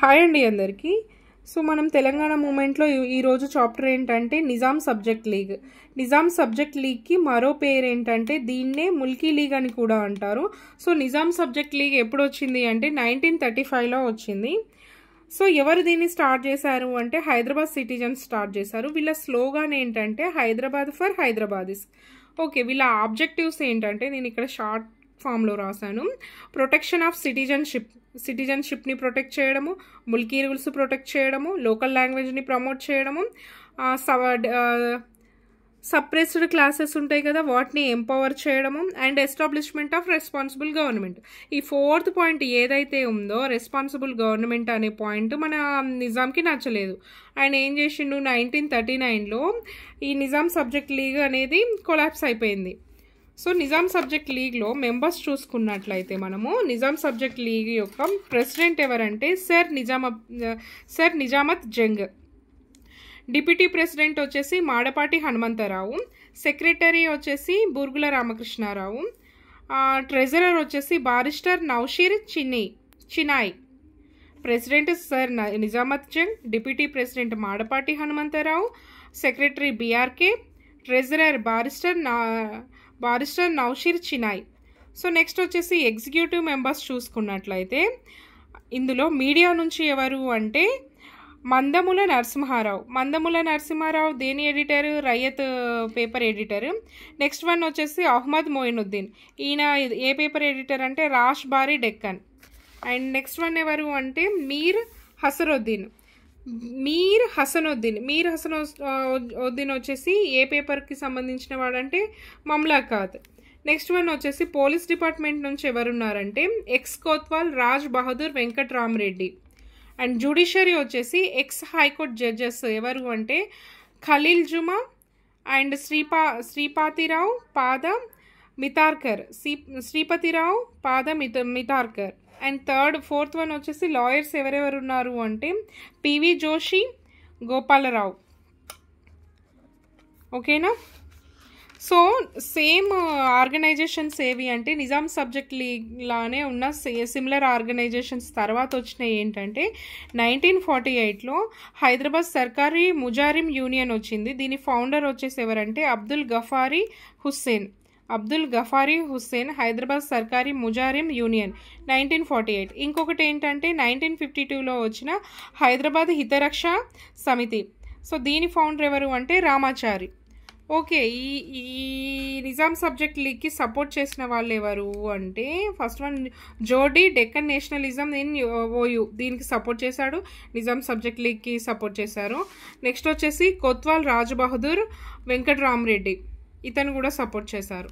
Hi అండి అందరికీ. So మనం తెలంగాణ మూమెంట్లో ఈరోజు చాప్టర్ ఏంటంటే Nizam subject league. Nizam subject లీగ్కి మరో పేరు ఏంటంటే దీన్నే ముల్కీ లీగ్ అని కూడా అంటారు. సో నిజాం సబ్జెక్ట్ లీగ్ ఎప్పుడు వచ్చింది అంటే 1935లో వచ్చింది. సో ఎవరు దీన్ని స్టార్ట్ చేశారు అంటే హైదరాబాద్ సిటిజన్స్ స్టార్ట్ చేశారు. వీళ్ళ స్లోగాన్ ఏంటంటే హైదరాబాద్ ఫర్ హైదరాబాదీస్. ఓకే, వీళ్ళ ఆబ్జెక్టివ్స్ ఏంటంటే నేను ఇక్కడ షార్ట్ ఫామ్లో రాశాను. ప్రొటెక్షన్ ఆఫ్ సిటిజన్షిప్ని ప్రొటెక్ట్ చేయడము, ముల్కీ రూల్స్ ప్రొటెక్ట్ చేయడము, లోకల్ లాంగ్వేజ్ని ప్రమోట్ చేయడము, సప్రెస్డ్ క్లాసెస్ ఉంటాయి కదా వాటిని ఎంపవర్ చేయడము, and establishment of responsible government. ఈ ఫోర్త్ పాయింట్ ఏదైతే ఉందో రెస్పాన్సిబుల్ గవర్నమెంట్ అనే పాయింట్ మన నిజాంకి నచ్చలేదు. ఆయన ఏం చేసిండు, 1939లో ఈ నిజాం సబ్జెక్ట్ లీగ్ అనేది కొలాప్స్ అయిపోయింది. సో నిజాం సబ్జెక్ట్ లీగ్లో మెంబర్స్ చూసుకున్నట్లయితే మనము నిజాం సబ్జెక్ట్ లీగ్ యొక్క ప్రెసిడెంట్ ఎవరంటే sir Nizamat Jung. Deputy president వచ్చేసి మాడపాటి హనుమంతరావు. సెక్రటరీ వచ్చేసి బూర్గుల రామకృష్ణారావు. ట్రెజరర్ వచ్చేసి barrister Nausheer Chinoy. President sir Nizamat Jung, deputy president Madapati Hanumantharao, secretary BRK, treasurer barrister Nausheer Chinoy. So next వచ్చేసి ఎగ్జిక్యూటివ్ మెంబర్స్ చూసుకున్నట్లయితే ఇందులో మీడియా నుంచి ఎవరు అంటే మందముల నరసింహారావు దేని editor, రయ్యత్ paper editor. Next one వచ్చేసి అహ్మద్ మొయినుద్దీన్. ఈయన ఏ పేపర్ ఎడిటర్ అంటే రాష్ బారీ డెక్కన్. అండ్ నెక్స్ట్ వన్ ఎవరు అంటే మీర్ హసనుద్దీన్ వచ్చేసి ఏ పేపర్కి సంబంధించిన వాడంటే మమ్లాకాత్. నెక్స్ట్ వన్ వచ్చేసి పోలీస్ డిపార్ట్మెంట్ నుంచి ఎవరున్నారంటే ఎక్స్ కోత్వాల్ రాజ్ బహదూర్ వెంకట్రామరెడ్డి. అండ్ జ్యుడిషియరీ వచ్చేసి ఎక్స్ హైకోర్టు జడ్జెస్ ఎవరు అంటే Khalil Juma and Sripathirao Pada Mitarkar. And fourth one వచ్చేసి లాయర్స్ ఎవరెవరు ఉన్నారు అంటే పివి జోషి, గోపాలరావు. ఓకేనా? సో సేమ్ ఆర్గనైజేషన్స్ ఏవి అంటే నిజాం సబ్జెక్ట్ లీగ్ లానే ఉన్న సిమిలర్ ఆర్గనైజేషన్స్ తర్వాత వచ్చినాయి ఏంటంటే 1948లో హైదరాబాద్ సర్కారీ ముజారిం యూనియన్ వచ్చింది. దీని ఫౌండర్ వచ్చేసి ఎవరంటే అబ్దుల్ గఫారీ హుస్సేన్. హైదరాబాద్ సర్కారీ ముజారిం యూనియన్ 1948. ఇంకొకటి ఏంటంటే 1952లో వచ్చిన హైదరాబాద్ హితరక్ష సమితి. సో దీని ఫౌండర్ ఎవరు అంటే రామాచారి. ఓకే, ఈ నిజాం సబ్జెక్ట్ లీగ్కి సపోర్ట్ చేసిన వాళ్ళు ఎవరు అంటే ఫస్ట్ వన్ జోడీ డెక్కన్ నేషనలిజం ఇన్ ఓయూ, దీనికి సపోర్ట్ చేశాడు. నిజాం సబ్జెక్ట్ లీగ్కి సపోర్ట్ చేశారు. నెక్స్ట్ వచ్చేసి కొత్వాల్ రాజ్ బహదూర్ వెంకట్రామరెడ్డి, ఇతను కూడా సపోర్ట్ చేశారు.